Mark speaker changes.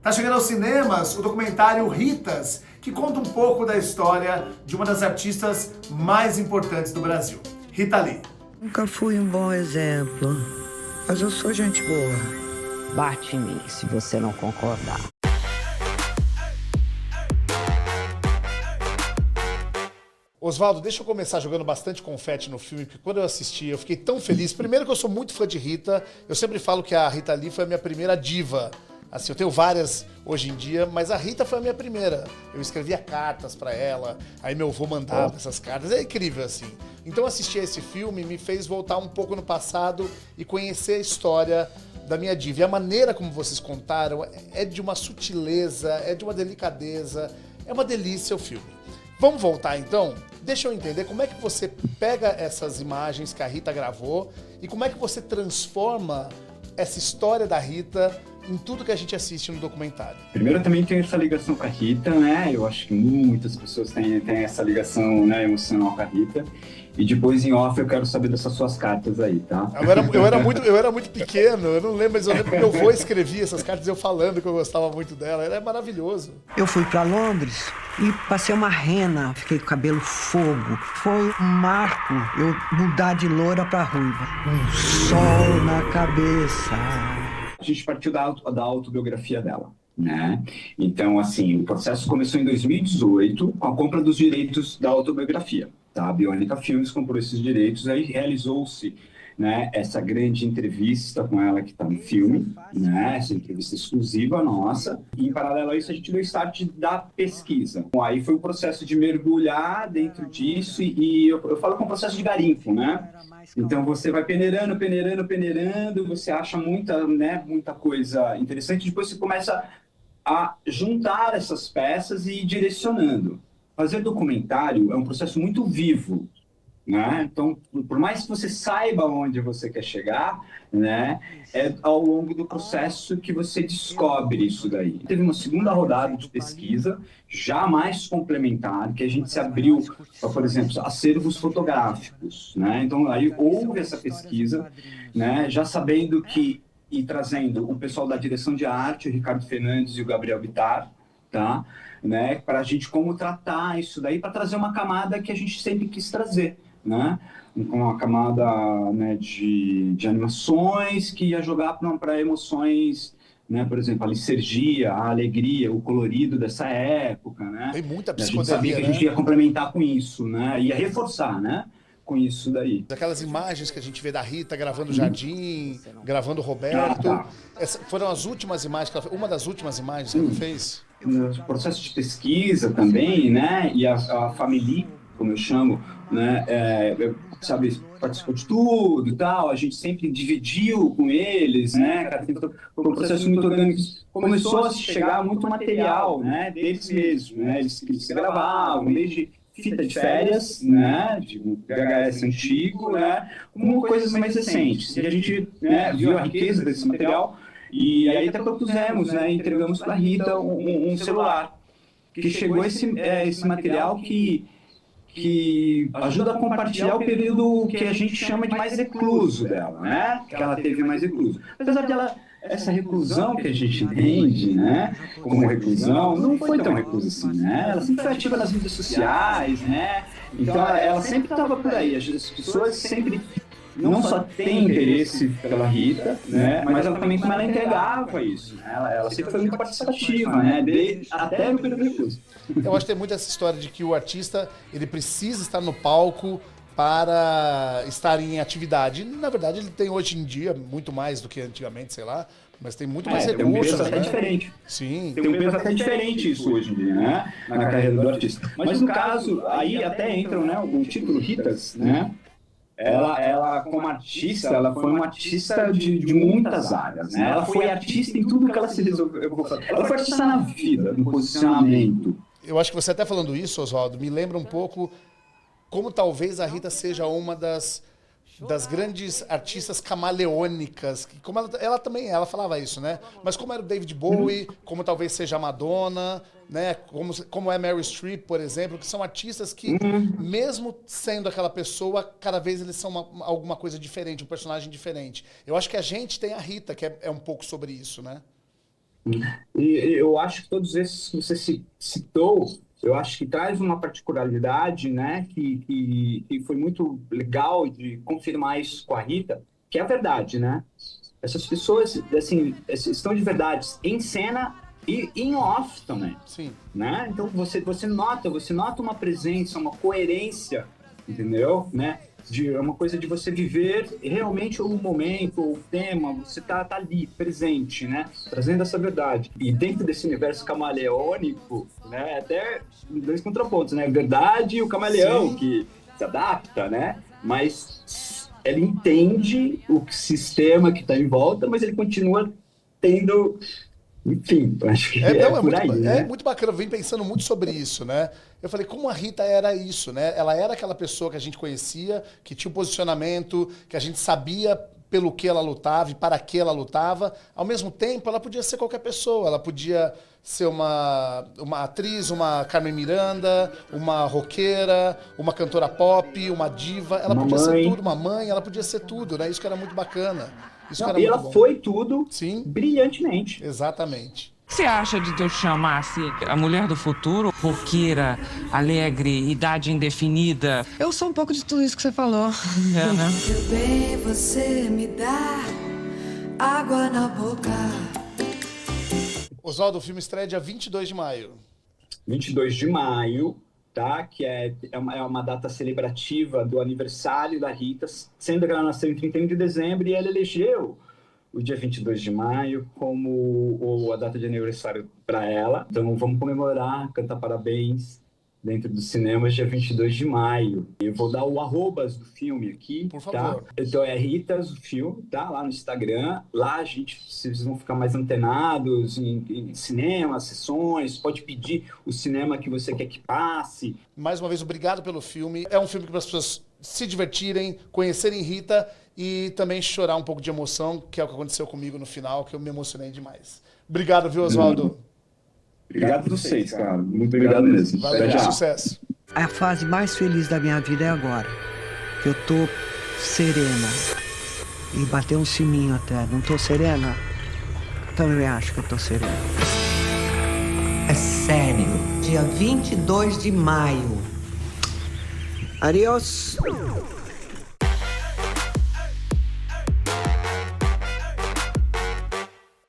Speaker 1: Tá chegando aos cinemas o documentário Ritas, que conta um pouco da história de uma das artistas mais importantes do Brasil, Rita Lee.
Speaker 2: Nunca fui um bom exemplo, mas eu sou gente boa.
Speaker 3: Bate em mim se você não concordar.
Speaker 1: Oswaldo, deixa eu começar jogando bastante confete no filme, porque quando eu assisti eu fiquei tão feliz. Primeiro que eu sou muito fã de Rita, eu sempre falo que a Rita Lee foi a minha primeira diva. Assim, eu tenho várias hoje em dia, mas a Rita foi a minha primeira. Eu escrevia cartas pra ela, aí meu avô mandava essas cartas, é incrível assim. Então assistir a esse filme me fez voltar um pouco no passado e conhecer a história da minha diva. E a maneira como vocês contaram é de uma sutileza, é de uma delicadeza, é uma delícia o filme. Vamos voltar então? Deixa eu entender como é que você pega essas imagens que a Rita gravou e como é que você transforma essa história da Rita em tudo que a gente assiste no documentário.
Speaker 4: Primeiro, eu também tenho essa ligação com a Rita, né? Eu acho que muitas pessoas têm essa ligação, né, emocional com a Rita. E depois, em off, eu quero saber dessas suas cartas aí, tá?
Speaker 1: Eu era muito pequeno, eu não lembro, mas eu lembro que meu avô escrevia essas cartas, eu falando que eu gostava muito dela. Era maravilhoso.
Speaker 2: Eu fui pra Londres e passei uma rena, fiquei com o cabelo fogo. Foi um marco eu mudar de loira pra ruiva. Um sol na cabeça.
Speaker 4: A gente partiu da autobiografia dela, né? Então, assim, o processo começou em 2018 com a compra dos direitos da autobiografia, tá? A Bionica Filmes comprou esses direitos, aí realizou-se, né, essa grande entrevista com ela que está no filme, né? Essa entrevista exclusiva nossa. E, em paralelo a isso, a gente deu start da pesquisa. Bom, aí foi o processo de mergulhar dentro disso e eu falo com o processo de garimpo, né? Então você vai peneirando, você acha muita coisa interessante, depois você começa a juntar essas peças e ir direcionando. Fazer documentário é um processo muito vivo, né? Então, por mais que você saiba onde você quer chegar, né, é ao longo do processo que você descobre isso daí. Teve uma segunda rodada de pesquisa, já mais complementar, que a gente se abriu para, por exemplo, acervos fotográficos, né? Então, aí houve essa pesquisa, né, já sabendo que, e trazendo o pessoal da direção de arte, o Ricardo Fernandes e o Gabriel Bittar, tá? Né, para a gente como tratar isso daí, para trazer uma camada que a gente sempre quis trazer, né? Com uma camada, né, de animações que ia jogar para emoções, né? Por exemplo, a licergia, a alegria, o colorido dessa época, né?
Speaker 1: Tem muita
Speaker 4: A gente
Speaker 1: psicodelia,
Speaker 4: sabia que a gente ia complementar com isso, né? Ia reforçar, né? Com isso daí.
Speaker 1: Aquelas imagens que a gente vê da Rita gravando o Jardim, gravando o Roberto. Foram as últimas imagens, uma das últimas imagens que ela fez.
Speaker 4: No processo de pesquisa também, né? E a família, como eu chamo, né? Sabe, participou de tudo e tal. A gente sempre dividiu com eles, né? Foi um processo muito orgânico. Começou a chegar muito material, né? Deles mesmos, né? Eles gravavam desde fita de férias, né, de um VHS antigo, né, como coisas mais recentes. E a gente, né, viu a riqueza desse material e aí até propusemos, né, entregamos para a Rita um celular, que chegou esse material que ajuda a compartilhar o período que a gente chama de mais recluso dela, né, que ela teve mais recluso. Apesar de essa reclusão que a gente entende, né, como reclusão, não foi tão reclusa assim, né? Ela sempre foi ativa nas mídias sociais, né? Então ela sempre estava por aí. As pessoas sempre não só têm interesse pela Rita, né? Mas ela também como ela entregava isso, né? Ela sempre foi muito participativa, né? Até no período recluso.
Speaker 1: Eu acho que tem muito essa história de que o artista ele precisa estar no palco para estar em atividade. Na verdade, ele tem hoje em dia muito mais do que antigamente, sei lá, mas tem muito mais recursos.
Speaker 4: Tem um peso até diferente.
Speaker 1: Sim.
Speaker 4: Tem um peso até diferente isso hoje em dia, né? Na carreira do artista. Mas no caso, aí até entra, né, o título Ritas, né? Ela como artista, ela foi uma artista de muitas áreas, né? Ela foi artista em tudo que ela se resolveu fazer. Ela foi artista na vida, no posicionamento.
Speaker 1: Eu acho que você até falando isso, Oswaldo, me lembra um pouco como talvez a Rita seja uma das grandes artistas camaleônicas, que como ela também, ela falava isso, né? Mas como era o David Bowie, como talvez seja a Madonna, né? Como é Meryl Streep, por exemplo, que são artistas que, mesmo sendo aquela pessoa, cada vez eles são alguma coisa diferente, um personagem diferente. Eu acho que a gente tem a Rita, que é um pouco sobre isso, né?
Speaker 4: E eu acho que todos esses que você citou, eu acho que traz uma particularidade, né, que foi muito legal de confirmar isso com a Rita, que é a verdade, né? Essas pessoas, assim, estão de verdade em cena e em off também,
Speaker 1: Sim.
Speaker 4: né? Então você nota uma presença, uma coerência, entendeu? Né? É uma coisa de você viver realmente o momento, o tema, você tá ali, presente, né? Trazendo essa verdade. E dentro desse universo camaleônico, né? Até dois contrapontos, né? A verdade e o camaleão,
Speaker 1: Sim.
Speaker 4: que se adapta, né? Mas ele entende o sistema que está em volta, mas ele continua tendo... Enfim, eu acho que
Speaker 1: Não,
Speaker 4: por aí,
Speaker 1: é
Speaker 4: né?
Speaker 1: muito bacana, eu vim pensando muito sobre isso, né? Eu falei, como a Rita era isso, né? Ela era aquela pessoa que a gente conhecia, que tinha um posicionamento, que a gente sabia pelo que ela lutava e para que ela lutava. Ao mesmo tempo, ela podia ser qualquer pessoa, ela podia ser uma atriz, uma Carmen Miranda, uma roqueira, uma cantora pop, uma diva, ela
Speaker 4: Uma
Speaker 1: podia ser
Speaker 4: mãe.
Speaker 1: tudo, uma mãe, ela podia ser tudo, né? Isso que era muito bacana, isso que
Speaker 4: Não,
Speaker 1: era
Speaker 4: e
Speaker 1: muito
Speaker 4: ela
Speaker 1: bom.
Speaker 4: foi tudo
Speaker 1: Sim,
Speaker 4: brilhantemente.
Speaker 1: exatamente.
Speaker 5: O que você acha de eu chamasse a mulher do futuro, roqueira, alegre, idade indefinida?
Speaker 2: Eu sou um pouco de tudo isso que você falou.
Speaker 5: É, né?
Speaker 6: Meu bem, você me dá água na boca.
Speaker 1: Oswaldo, o filme estreia dia 22 de maio.
Speaker 4: 22 de maio, tá? Que é uma data celebrativa do aniversário da Rita, sendo que ela nasceu em 31 de dezembro e ela elegeu o dia 22 de maio como a data de aniversário para ela. Então vamos comemorar, cantar parabéns dentro dos cinemas dia 22 de maio. Eu vou dar o arrobas do filme aqui,
Speaker 1: Por
Speaker 4: tá?
Speaker 1: favor.
Speaker 4: Então é Ritas o filme, tá? Lá no Instagram. Lá vocês vão ficar mais antenados em cinema, sessões, pode pedir o cinema que você quer que passe.
Speaker 1: Mais uma vez, obrigado pelo filme. É um filme para as pessoas se divertirem, conhecerem Rita e também chorar um pouco de emoção, que é o que aconteceu comigo no final, que eu me emocionei demais. Obrigado, viu, Oswaldo?
Speaker 4: Obrigado a vocês, cara. Muito obrigado mesmo.
Speaker 1: Valeu,
Speaker 4: Tchau, tchau.
Speaker 1: sucesso.
Speaker 2: A fase mais feliz da minha vida é agora. Que eu tô serena. E bateu um sininho até. Não tô serena? Também acho que eu tô serena. É sério. Dia 22 de maio. Adiós.